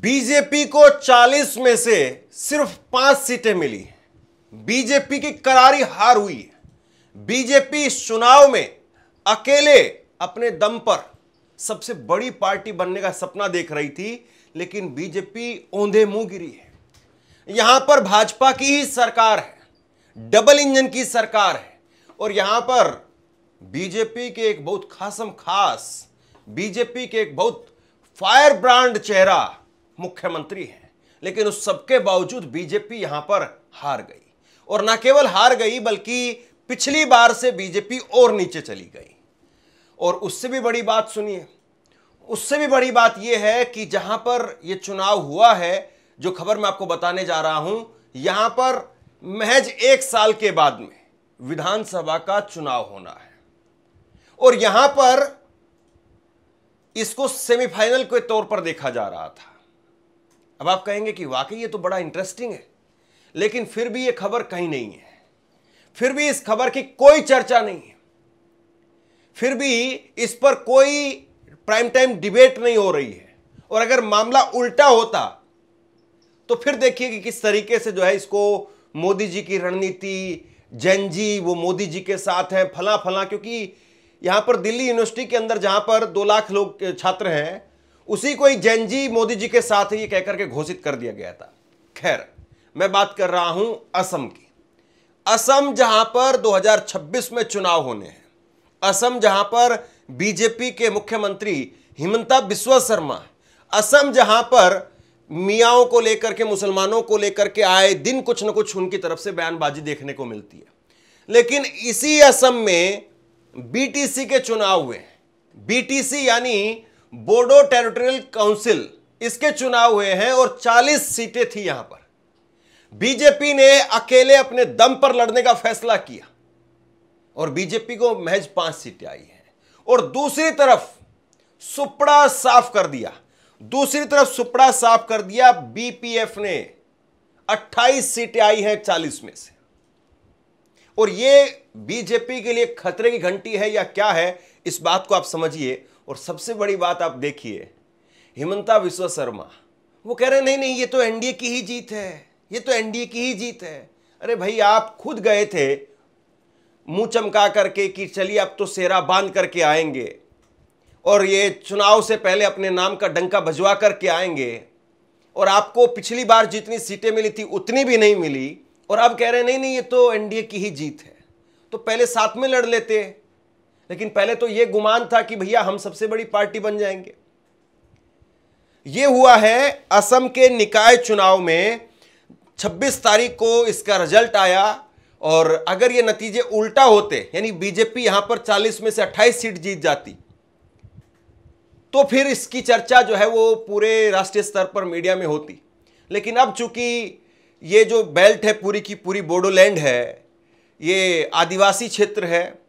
BJP को 40 में से सिर्फ 5 सीटें मिली। बीजेपी की करारी हार हुई है। बीजेपी इस चुनाव में अकेले अपने दम पर सबसे बड़ी पार्टी बनने का सपना देख रही थी, लेकिन बीजेपी औंधे मुंह गिरी है। यहां पर भाजपा की ही सरकार है, डबल इंजन की सरकार है, और यहां पर बीजेपी के एक बहुत खास बीजेपी के एक बहुत फायर ब्रांड चेहरा मुख्यमंत्री है। लेकिन उस सबके बावजूद बीजेपी यहां पर हार गई, और न केवल हार गई बल्कि पिछली बार से बीजेपी और नीचे चली गई। और उससे भी बड़ी बात सुनिए, उससे भी बड़ी बात यह है कि जहां पर यह चुनाव हुआ है, जो खबर मैं आपको बताने जा रहा हूं, यहां पर महज 1 साल के बाद में विधानसभा का चुनाव होना है, और यहां पर इसको सेमीफाइनल के तौर पर देखा जा रहा था। अब आप कहेंगे कि वाकई ये तो बड़ा इंटरेस्टिंग है, लेकिन फिर भी ये खबर कहीं नहीं है, फिर भी इस खबर की कोई चर्चा नहीं है, फिर भी इस पर कोई प्राइम टाइम डिबेट नहीं हो रही है। और अगर मामला उल्टा होता तो फिर देखिए कि किस तरीके से जो है इसको मोदी जी की रणनीति, जैन जी वो मोदी जी के साथ हैं, फला फला, क्योंकि यहां पर दिल्ली यूनिवर्सिटी के अंदर जहां पर 2 लाख लोग छात्र हैं, उसी को ही जैन जी मोदी जी के साथ ये कहकर के घोषित कर दिया गया था। खैर, मैं बात कर रहा हूं असम की। असम जहां पर 2026 में चुनाव होने हैं, असम जहां पर बीजेपी के मुख्यमंत्री हिमंता बिस्वा शर्मा, असम जहां पर मियाओं को लेकर के, मुसलमानों को लेकर के आए दिन कुछ न कुछ उनकी तरफ से बयानबाजी देखने को मिलती है। लेकिन इसी असम में बीटीसी के चुनाव हुए। बीटीसी यानी बोडो टेरिटोरियल काउंसिल, इसके चुनाव हुए हैं और 40 सीटें थी। यहां पर बीजेपी ने अकेले अपने दम पर लड़ने का फैसला किया और बीजेपी को महज 5 सीटें आई हैं। और दूसरी तरफ सुपड़ा साफ कर दिया, बीपीएफ ने 28 सीटें आई हैं 40 में से। और ये बीजेपी के लिए खतरे की घंटी है या क्या है, इस बात को आप समझिए। और सबसे बड़ी बात आप देखिए, हिमंता बिस्वा शर्मा वो कह रहे हैं नहीं ये तो एनडीए की ही जीत है, ये तो एनडीए की ही जीत है। अरे भाई, आप खुद गए थे मुंह चमका करके कि चलिए अब तो सेरा बांध करके आएंगे, और ये चुनाव से पहले अपने नाम का डंका बजवा करके आएंगे, और आपको पिछली बार जितनी सीटें मिली थी उतनी भी नहीं मिली, और अब कह रहे हैं नहीं ये तो एनडीए की ही जीत है। तो पहले साथ में लड़ लेते, लेकिन पहले तो ये गुमान था कि भैया हम सबसे बड़ी पार्टी बन जाएंगे। ये हुआ है असम के निकाय चुनाव में। 26 तारीख को इसका रिजल्ट आया, और अगर ये नतीजे उल्टा होते, यानी बीजेपी यहां पर 40 में से 28 सीट जीत जाती, तो फिर इसकी चर्चा जो है वो पूरे राष्ट्रीय स्तर पर मीडिया में होती। लेकिन अब चूंकि ये जो बेल्ट है पूरी की पूरी बोडोलैंड है, ये आदिवासी क्षेत्र है,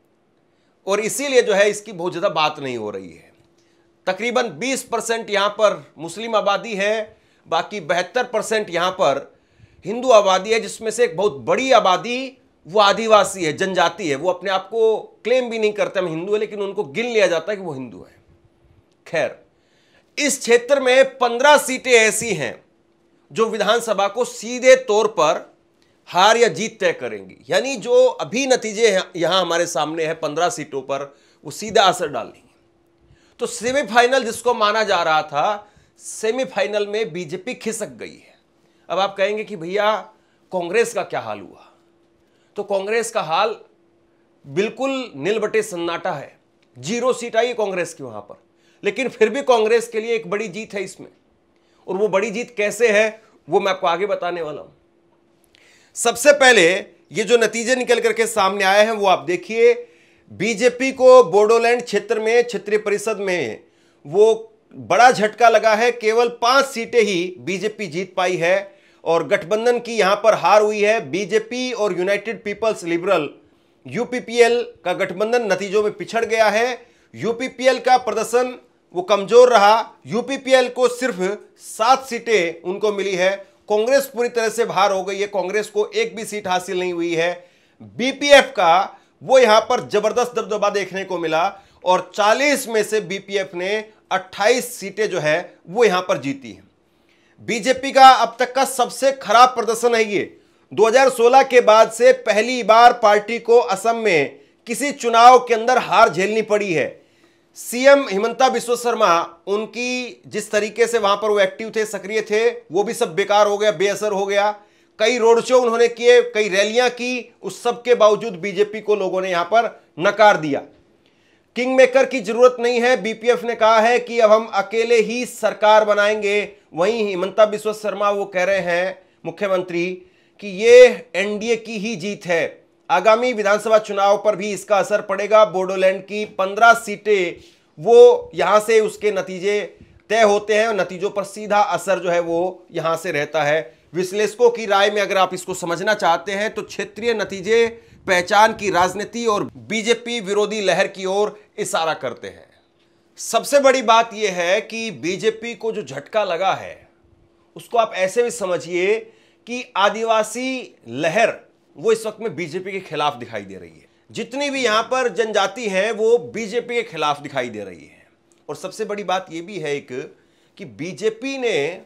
और इसीलिए जो है इसकी बहुत ज़्यादा बात नहीं हो रही है। तकरीबन 20% यहाँ पर मुस्लिम आबादी है, बाकी 72% यहाँ पर हिंदू आबादी है, जिसमें से एक बहुत बड़ी आबादी वो आदिवासी है, जनजाति है। वो अपने आप को क्लेम भी नहीं करते हम हिंदू है, लेकिन उनको गिन लिया जाता है कि वो हिंदू है। खैर, इस क्षेत्र में 15 सीटें ऐसी हैं जो विधानसभा को सीधे तौर पर हार या जीत तय करेंगी। यानी जो अभी नतीजे यहां हमारे सामने है 15 सीटों पर, वो सीधा असर डालेंगे। तो सेमीफाइनल जिसको माना जा रहा था, सेमीफाइनल में बीजेपी खिसक गई है। अब आप कहेंगे कि भैया कांग्रेस का क्या हाल हुआ? तो कांग्रेस का हाल बिल्कुल नील बटे सन्नाटा है। 0 सीट आई कांग्रेस की वहां पर, लेकिन फिर भी कांग्रेस के लिए एक बड़ी जीत है इसमें। और वो बड़ी जीत कैसे है वो मैं आपको आगे बताने वाला हूं। सबसे पहले ये जो नतीजे निकल करके सामने आए हैं वो आप देखिए। बीजेपी को बोडोलैंड क्षेत्र में क्षेत्रीय परिषद में वो बड़ा झटका लगा है। केवल 5 सीटें ही बीजेपी जीत पाई है, और गठबंधन की यहां पर हार हुई है। बीजेपी और यूनाइटेड पीपल्स लिबरल यूपीपीएल का गठबंधन नतीजों में पिछड़ गया है। यूपीपीएल का प्रदर्शन वो कमजोर रहा। यूपीपीएल को सिर्फ 7 सीटें उनको मिली है। कांग्रेस पूरी तरह से बाहर हो गई है, कांग्रेस को एक भी सीट हासिल नहीं हुई है। बीपीएफ का वो यहां पर जबरदस्त दबदबा देखने को मिला, और 40 में से बीपीएफ ने 28 सीटें जो है वो यहां पर जीती हैं। बीजेपी का अब तक का सबसे खराब प्रदर्शन है ये। 2016 के बाद से पहली बार पार्टी को असम में किसी चुनाव के अंदर हार झेलनी पड़ी है। सीएम हिमंता बिस्वा शर्मा, उनकी जिस तरीके से वहां पर वो एक्टिव थे, सक्रिय थे, वो भी सब बेकार हो गया, बेअसर हो गया। कई रोड शो उन्होंने किए, कई रैलियां की, उस सब के बावजूद बीजेपी को लोगों ने यहां पर नकार दिया। किंग मेकर की जरूरत नहीं है, बीपीएफ ने कहा है कि अब हम अकेले ही सरकार बनाएंगे। वहीं हिमंता बिस्वा शर्मा वो कह रहे हैं, मुख्यमंत्री, कि ये एनडीए की ही जीत है। आगामी विधानसभा चुनाव पर भी इसका असर पड़ेगा। बोडोलैंड की 15 सीटें, वो यहां से उसके नतीजे तय होते हैं और नतीजों पर सीधा असर जो है वो यहां से रहता है। विश्लेषकों की राय में अगर आप इसको समझना चाहते हैं तो क्षेत्रीय नतीजे पहचान की राजनीति और बीजेपी विरोधी लहर की ओर इशारा करते हैं। सबसे बड़ी बात यह है कि बीजेपी को जो झटका लगा है उसको आप ऐसे भी समझिए कि आदिवासी लहर वो इस वक्त में बीजेपी के खिलाफ दिखाई दे रही है। जितनी भी यहां पर जनजाति हैं वो बीजेपी के खिलाफ दिखाई दे रही है। और सबसे बड़ी बात यह भी है एक कि बीजेपी ने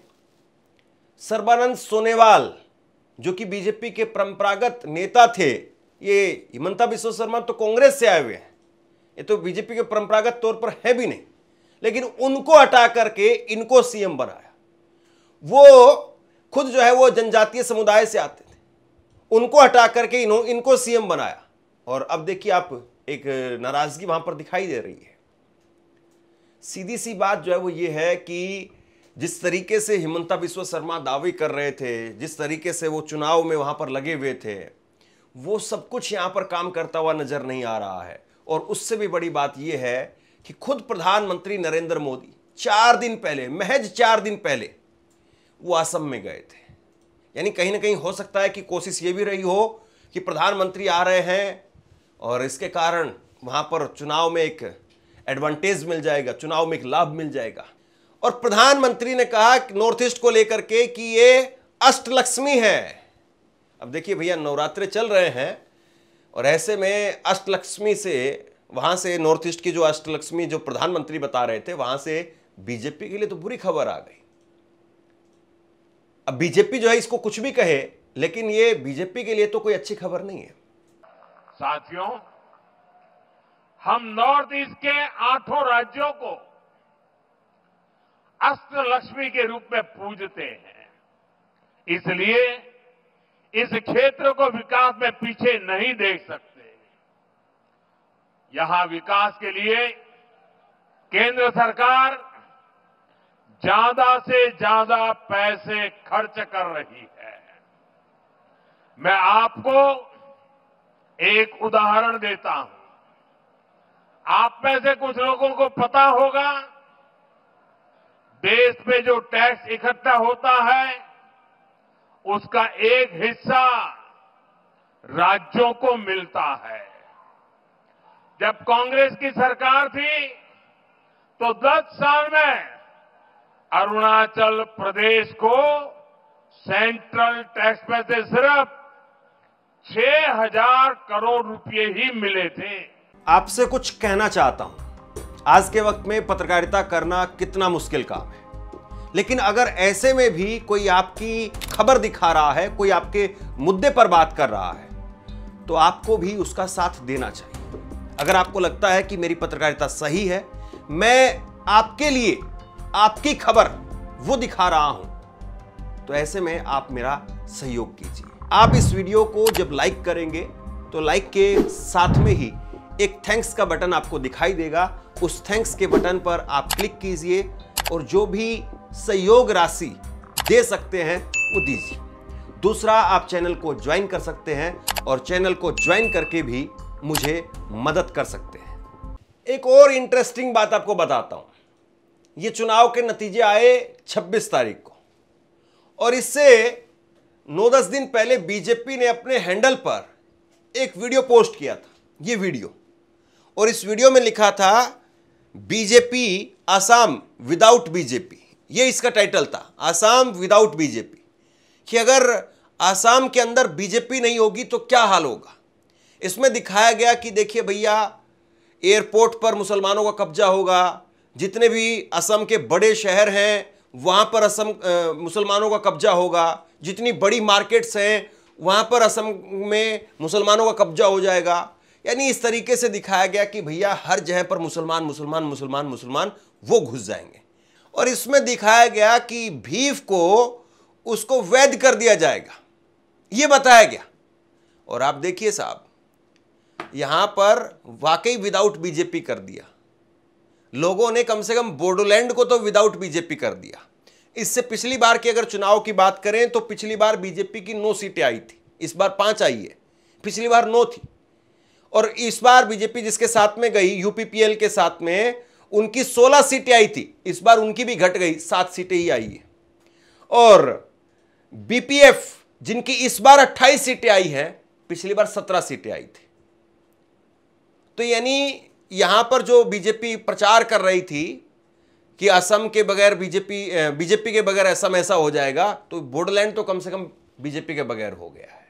सर्बानंद सोनोवाल, जो कि बीजेपी के परंपरागत नेता थे, ये हिमंता बिस्वा शर्मा तो कांग्रेस से आए हुए हैं, ये तो बीजेपी के परंपरागत तौर पर है भी नहीं, लेकिन उनको हटा करके इनको सीएम बनाया। वो खुद जो है वो जनजातीय समुदाय से आते थे, उनको हटा करके इनको सीएम बनाया। और अब देखिए आप, एक नाराजगी वहां पर दिखाई दे रही है। सीधी सी बात जो है वो ये है कि जिस तरीके से हिमंता बिस्वा शर्मा दावे कर रहे थे, जिस तरीके से वो चुनाव में वहां पर लगे हुए थे, वो सब कुछ यहां पर काम करता हुआ नजर नहीं आ रहा है। और उससे भी बड़ी बात यह है कि खुद प्रधानमंत्री नरेंद्र मोदी 4 दिन पहले, महज 4 दिन पहले वो असम में गए थे। यानी कहीं ना कहीं हो सकता है कि कोशिश ये भी रही हो कि प्रधानमंत्री आ रहे हैं और इसके कारण वहां पर चुनाव में एक एडवांटेज मिल जाएगा, चुनाव में एक लाभ मिल जाएगा। और प्रधानमंत्री ने कहा नॉर्थ ईस्ट को लेकर के कि ये अष्टलक्ष्मी है। अब देखिए भैया, नवरात्रे चल रहे हैं और ऐसे में अष्टलक्ष्मी से, वहां से नॉर्थ ईस्ट की जो अष्टलक्ष्मी जो प्रधानमंत्री बता रहे थे, वहां से बीजेपी के लिए तो बुरी खबर आ गई। अब बीजेपी जो है इसको कुछ भी कहे, लेकिन ये बीजेपी के लिए तो कोई अच्छी खबर नहीं है। साथियों, हम नॉर्थ ईस्ट के 8 राज्यों को अष्टलक्ष्मी के रूप में पूजते हैं, इसलिए इस क्षेत्र को विकास में पीछे नहीं देख सकते। यहां विकास के लिए केंद्र सरकार ज्यादा से ज्यादा पैसे खर्च कर रही है। मैं आपको एक उदाहरण देता हूं। आप में से कुछ लोगों को पता होगा, देश में जो टैक्स इकट्ठा होता है उसका एक हिस्सा राज्यों को मिलता है। जब कांग्रेस की सरकार थी तो 10 साल में अरुणाचल प्रदेश को सेंट्रल टैक्स में से सिर्फ 6,000 करोड़ रुपए ही मिले थे। आपसे कुछ कहना चाहता हूं। आज के वक्त में पत्रकारिता करना कितना मुश्किल काम है, लेकिन अगर ऐसे में भी कोई आपकी खबर दिखा रहा है, कोई आपके मुद्दे पर बात कर रहा है, तो आपको भी उसका साथ देना चाहिए। अगर आपको लगता है कि मेरी पत्रकारिता सही है, मैं आपके लिए आपकी खबर वो दिखा रहा हूं, तो ऐसे में आप मेरा सहयोग कीजिए। आप इस वीडियो को जब लाइक करेंगे तो लाइक के साथ में ही एक थैंक्स का बटन आपको दिखाई देगा। उस थैंक्स के बटन पर आप क्लिक कीजिए और जो भी सहयोग राशि दे सकते हैं वो दीजिए। दूसरा, आप चैनल को ज्वाइन कर सकते हैं और चैनल को ज्वाइन करके भी मुझे मदद कर सकते हैं। एक और इंटरेस्टिंग बात आपको बताता हूं। ये चुनाव के नतीजे आए 26 तारीख को, और इससे 9-10 दिन पहले बीजेपी ने अपने हैंडल पर एक वीडियो पोस्ट किया था, ये वीडियो। और इस वीडियो में लिखा था बीजेपी असम विदाउट बीजेपी, ये इसका टाइटल था, असम विदाउट बीजेपी, कि अगर असम के अंदर बीजेपी नहीं होगी तो क्या हाल होगा। इसमें दिखाया गया कि देखिए भैया, एयरपोर्ट पर मुसलमानों का कब्जा होगा, जितने भी असम के बड़े शहर हैं वहां पर असम मुसलमानों का कब्जा होगा, जितनी बड़ी मार्केट्स हैं वहां पर असम में मुसलमानों का कब्जा हो जाएगा। यानी इस तरीके से दिखाया गया कि भैया हर जगह पर मुसलमान मुसलमान मुसलमान मुसलमान वो घुस जाएंगे। और इसमें दिखाया गया कि भीफ को उसको वैध कर दिया जाएगा, ये बताया गया। और आप देखिए साहब, यहां पर वाकई विदाउट बीजेपी कर दिया लोगों ने, कम से कम बोडोलैंड को तो विदाउट बीजेपी कर दिया। इससे पिछली बार की अगर चुनाव की बात करें तो पिछली बार बीजेपी की 9 सीटें आई थी, इस बार 5 आई है, पिछली बार 9 थी। और इस बार बीजेपी जिसके साथ में गई, यूपीपीएल के साथ में, उनकी 16 सीटें आई थी, इस बार उनकी भी घट गई, 7 सीटें ही आई है। और बीपीएफ जिनकी इस बार 28 सीटें आई हैं, पिछली बार 17 सीटें आई थी। तो यानी यहां पर जो बीजेपी प्रचार कर रही थी कि असम के बगैर बीजेपी के बगैर असम ऐसा हो जाएगा, तो बोडोलैंड तो कम से कम बीजेपी के बगैर हो गया है।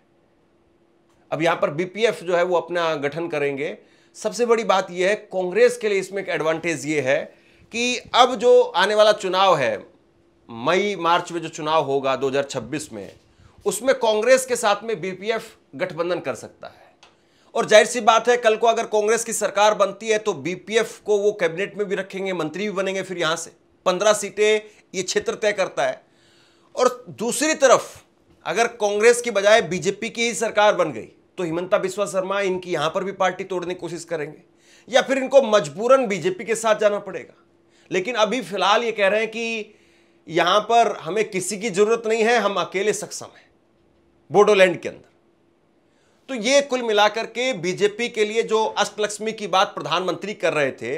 अब यहां पर बीपीएफ जो है वो अपना गठन करेंगे। सबसे बड़ी बात यह है, कांग्रेस के लिए इसमें एक एडवांटेज ये है कि अब जो आने वाला चुनाव है, मई मार्च में जो चुनाव होगा 2026 में, उसमें कांग्रेस के साथ में बीपीएफ गठबंधन कर सकता है। और जाहिर सी बात है, कल को अगर कांग्रेस की सरकार बनती है तो बीपीएफ को वो कैबिनेट में भी रखेंगे, मंत्री भी बनेंगे। फिर यहां से 15 सीटें ये क्षेत्र तय करता है। और दूसरी तरफ अगर कांग्रेस की बजाय बीजेपी की ही सरकार बन गई तो हिमंता बिस्वा शर्मा इनकी यहां पर भी पार्टी तोड़ने की कोशिश करेंगे, या फिर इनको मजबूरन बीजेपी के साथ जाना पड़ेगा। लेकिन अभी फिलहाल ये कह रहे हैं कि यहां पर हमें किसी की जरूरत नहीं है, हम अकेले सक्षम हैं बोडोलैंड के अंदर। तो ये कुल मिलाकर के बीजेपी के लिए जो अष्टलक्ष्मी की बात प्रधानमंत्री कर रहे थे,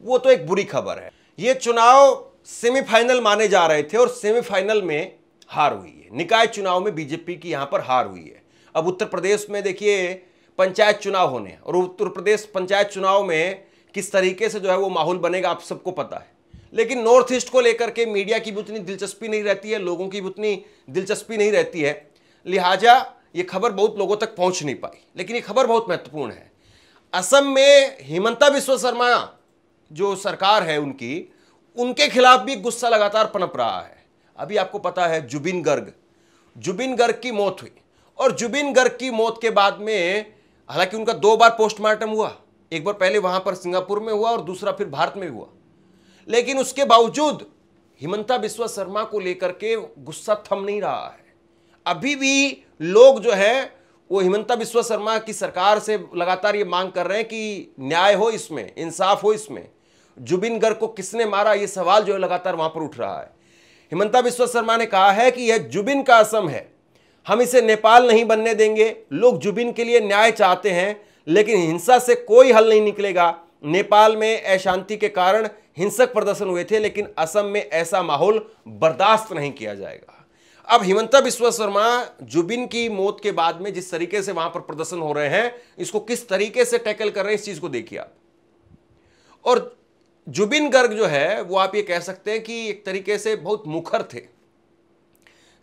वो तो एक बुरी खबर है। ये चुनाव सेमीफाइनल माने जा रहे थे और सेमीफाइनल में हार हुई है। निकाय चुनाव में बीजेपी की यहां पर हार हुई है। अब उत्तर प्रदेश में देखिए पंचायत चुनाव होने हैं, और उत्तर प्रदेश पंचायत चुनाव में किस तरीके से जो है वो माहौल बनेगा आप सबको पता है। लेकिन नॉर्थ ईस्ट को लेकर के मीडिया की भी उतनी दिलचस्पी नहीं रहती है, लोगों की भी उतनी दिलचस्पी नहीं रहती है, लिहाजा ये खबर बहुत लोगों तक पहुंच नहीं पाई। लेकिन ये खबर बहुत महत्वपूर्ण है। असम में हिमंता बिस्वा शर्मा जो सरकार है उनके खिलाफ भी गुस्सा लगातार पनप रहा है। अभी आपको पता है जुबिन गर्ग की मौत हुई, और जुबिन गर्ग की मौत के बाद में हालांकि उनका 2 बार पोस्टमार्टम हुआ, एक बार पहले वहां पर सिंगापुर में हुआ और दूसरा फिर भारत में हुआ। लेकिन उसके बावजूद हिमंता बिस्वा शर्मा को लेकर के गुस्सा थम नहीं रहा है। अभी भी लोग जो है वो हिमंता बिस्वा शर्मा की सरकार से लगातार ये मांग कर रहे हैं कि न्याय हो इसमें, इंसाफ हो इसमें। जुबिन गर्ग को किसने मारा, ये सवाल जो है लगातार वहां पर उठ रहा है। हिमंता बिस्वा शर्मा ने कहा है कि यह जुबिन का असम है, हम इसे नेपाल नहीं बनने देंगे। लोग जुबिन के लिए न्याय चाहते हैं, लेकिन हिंसा से कोई हल नहीं निकलेगा। नेपाल में अशांति के कारण हिंसक प्रदर्शन हुए थे, लेकिन असम में ऐसा माहौल बर्दाश्त नहीं किया जाएगा। अब हिमंता बिस्वा शर्मा जुबिन की मौत के बाद में जिस तरीके से वहां पर प्रदर्शन हो रहे हैं, इसको किस तरीके से टैकल कर रहे हैं, इस चीज को देखिए आप। और जुबिन गर्ग जो है वो आप ये कह सकते हैं कि एक तरीके से बहुत मुखर थे।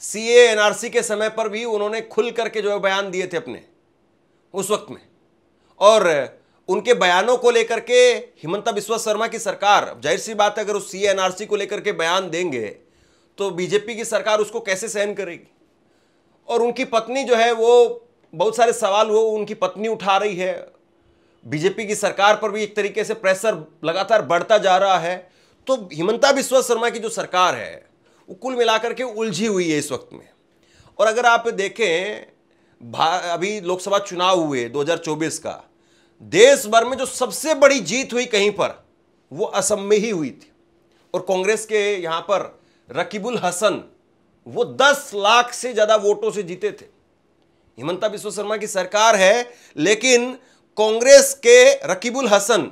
सीए एनआरसी के समय पर भी उन्होंने खुल करके जो है बयान दिए थे अपने उस वक्त में, और उनके बयानों को लेकर के हिमंता बिस्वा शर्मा की सरकार, जाहिर सी बात है अगर उस सीए एनआरसी को लेकर के बयान देंगे तो बीजेपी की सरकार उसको कैसे सहन करेगी। और उनकी पत्नी जो है वो बहुत सारे सवाल वो उनकी पत्नी उठा रही है, बीजेपी की सरकार पर भी एक तरीके से प्रेशर लगातार बढ़ता जा रहा है। तो हिमंता बिस्वा शर्मा की जो सरकार है वो कुल मिलाकर के उलझी हुई है इस वक्त में। और अगर आप देखें अभी लोकसभा चुनाव हुए 2024 का, देश भर में जो सबसे बड़ी जीत हुई कहीं पर वो असम में ही हुई थी। और कांग्रेस के यहां पर रकीबुल हसन वो 10 लाख से ज्यादा वोटों से जीते थे। हिमंता बिस्वा शर्मा की सरकार है, लेकिन कांग्रेस के रकीबुल हसन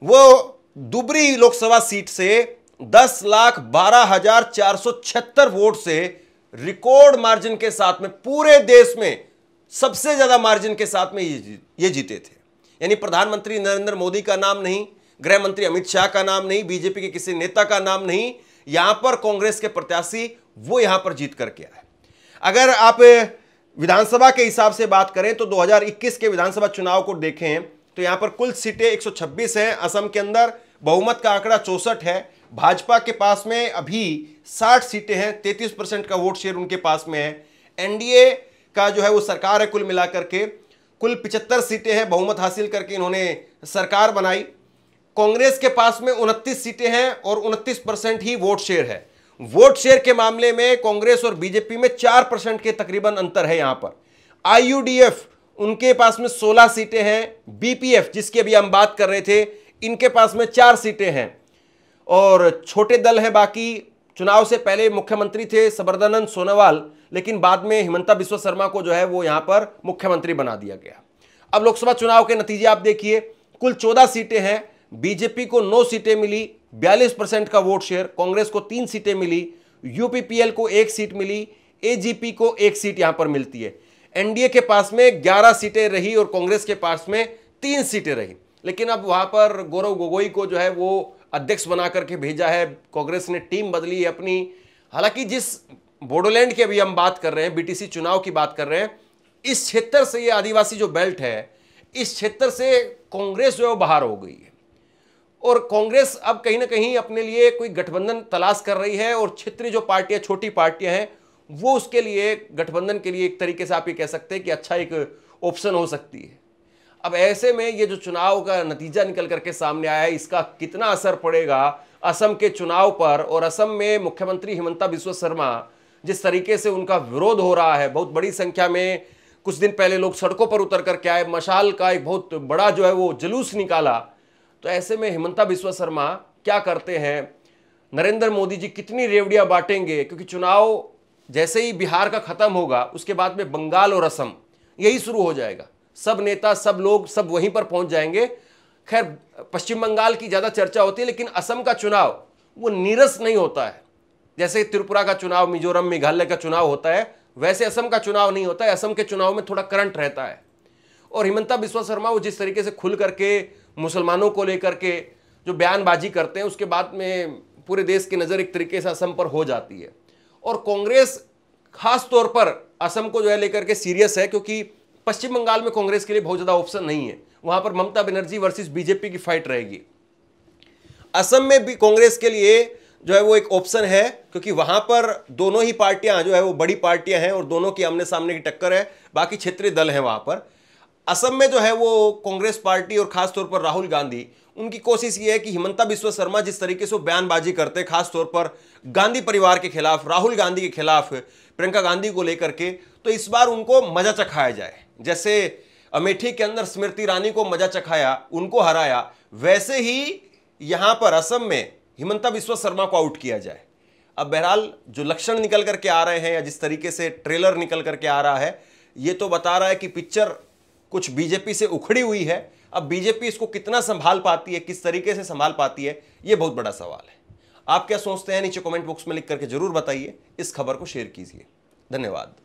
वो दुबरी लोकसभा सीट से 10,12,476 वोट से रिकॉर्ड मार्जिन के साथ में पूरे देश में सबसे ज्यादा मार्जिन के साथ में ये जीते थे। यानी प्रधानमंत्री नरेंद्र मोदी का नाम नहीं, गृह मंत्री अमित शाह का नाम नहीं, बीजेपी के किसी नेता का नाम नहीं, यहां पर कांग्रेस के प्रत्याशी वो यहां पर जीत करके आए। अगर आप विधानसभा के हिसाब से बात करें तो 2021 के विधानसभा चुनाव को देखें तो यहां पर कुल सीटें 126 हैं। असम के अंदर बहुमत का आंकड़ा 64 है। भाजपा के पास में अभी 60 सीटें हैं, 33% का वोट शेयर उनके पास में है। एनडीए का जो है वो सरकार है, कुल मिलाकर के कुल 75 सीटें हैं, बहुमत हासिल करके इन्होंने सरकार बनाई। कांग्रेस के पास में 29 सीटें हैं और 29% ही वोट शेयर है। वोट शेयर के मामले में कांग्रेस और बीजेपी में 4% के तकरीबन अंतर है। यहां पर आईयूडीएफ उनके पास में 16 सीटें हैं, बीपीएफ जिसकी अभी हम बात कर रहे थे इनके पास में 4 सीटें हैं और छोटे दल हैं बाकी। चुनाव से पहले मुख्यमंत्री थे सबरदानंद सोनोवाल, लेकिन बाद में हिमंता बिस्वा शर्मा को जो है वो यहां पर मुख्यमंत्री बना दिया गया। अब लोकसभा चुनाव के नतीजे आप देखिए, कुल 14 सीटें हैं, बीजेपी को 9 सीटें मिली, 42% का वोट शेयर, कांग्रेस को 3 सीटें मिली, यूपीपीएल को 1 सीट मिली, एजीपी को 1 सीट यहां पर मिलती है। एनडीए के पास में 11 सीटें रही और कांग्रेस के पास में 3 सीटें रही। लेकिन अब वहां पर गौरव गोगोई को जो है वो अध्यक्ष बना करके भेजा है, कांग्रेस ने टीम बदली है अपनी। हालांकि जिस बोडोलैंड की अभी हम बात कर रहे हैं, बीटीसी चुनाव की बात कर रहे हैं, इस क्षेत्र से, ये आदिवासी जो बेल्ट है, इस क्षेत्र से कांग्रेस जो है वो बाहर हो गई है और कांग्रेस अब कहीं ना कहीं अपने लिए कोई गठबंधन तलाश कर रही है और क्षेत्रीय जो पार्टियां, छोटी पार्टियां हैं, वो उसके लिए गठबंधन के लिए एक तरीके से आप ये कह सकते हैं कि अच्छा एक ऑप्शन हो सकती है। अब ऐसे में ये जो चुनाव का नतीजा निकल करके सामने आया है, इसका कितना असर पड़ेगा असम के चुनाव पर। और असम में मुख्यमंत्री हिमंता बिस्वा शर्मा जिस तरीके से उनका विरोध हो रहा है, बहुत बड़ी संख्या में कुछ दिन पहले लोग सड़कों पर उतर करके आए, मशाल का एक बहुत बड़ा जो है वो जुलूस निकाला। तो ऐसे में हिमंता बिस्वा शर्मा क्या करते हैं, नरेंद्र मोदी जी कितनी रेवड़ियां बांटेंगे, क्योंकि चुनाव जैसे ही बिहार का खत्म होगा उसके बाद में बंगाल और असम यही शुरू हो जाएगा। सब नेता, सब लोग, सब वहीं पर पहुंच जाएंगे। खैर पश्चिम बंगाल की ज्यादा चर्चा होती है, लेकिन असम का चुनाव वो नीरस नहीं होता है। जैसे त्रिपुरा का चुनाव, मिजोरम, मेघालय का चुनाव होता है, वैसे असम का चुनाव नहीं होता है। असम के चुनाव में थोड़ा करंट रहता है। और हिमंता बिस्वा शर्मा वो जिस तरीके से खुल करके मुसलमानों को लेकर के जो बयानबाजी करते हैं, उसके बाद में पूरे देश की नज़र एक तरीके से असम पर हो जाती है। और कांग्रेस खास तौर पर असम को जो है लेकर के सीरियस है, क्योंकि पश्चिम बंगाल में कांग्रेस के लिए बहुत ज्यादा ऑप्शन नहीं है। वहां पर ममता बनर्जी वर्सेस बीजेपी की फाइट रहेगी। असम में भी कांग्रेस के लिए जो है वो एक ऑप्शन है, क्योंकि वहां पर दोनों ही पार्टियां जो है वो बड़ी पार्टियां हैं और दोनों की आमने सामने की टक्कर है। बाकी क्षेत्रीय दल हैं वहां पर। असम में जो है वो कांग्रेस पार्टी और खासतौर पर राहुल गांधी, उनकी कोशिश ये है कि हिमंता बिस्वा शर्मा जिस तरीके से बयानबाजी करते हैं, खासतौर पर गांधी परिवार के खिलाफ, राहुल गांधी के खिलाफ, प्रियंका गांधी को लेकर के, तो इस बार उनको मजा चखाया जाए। जैसे अमेठी के अंदर स्मृति ईरानी को मजा चखाया, उनको हराया, वैसे ही यहां पर असम में हिमंता बिस्वा शर्मा को आउट किया जाए। अब बहरहाल जो लक्षण निकल करके आ रहे हैं या जिस तरीके से ट्रेलर निकल करके आ रहा है, ये तो बता रहा है कि पिक्चर कुछ बीजेपी से उखड़ी हुई है। अब बीजेपी इसको कितना संभाल पाती है, किस तरीके से संभाल पाती है, ये बहुत बड़ा सवाल है। आप क्या सोचते हैं नीचे कमेंट बॉक्स में लिख करके जरूर बताइए। इस खबर को शेयर कीजिए। धन्यवाद।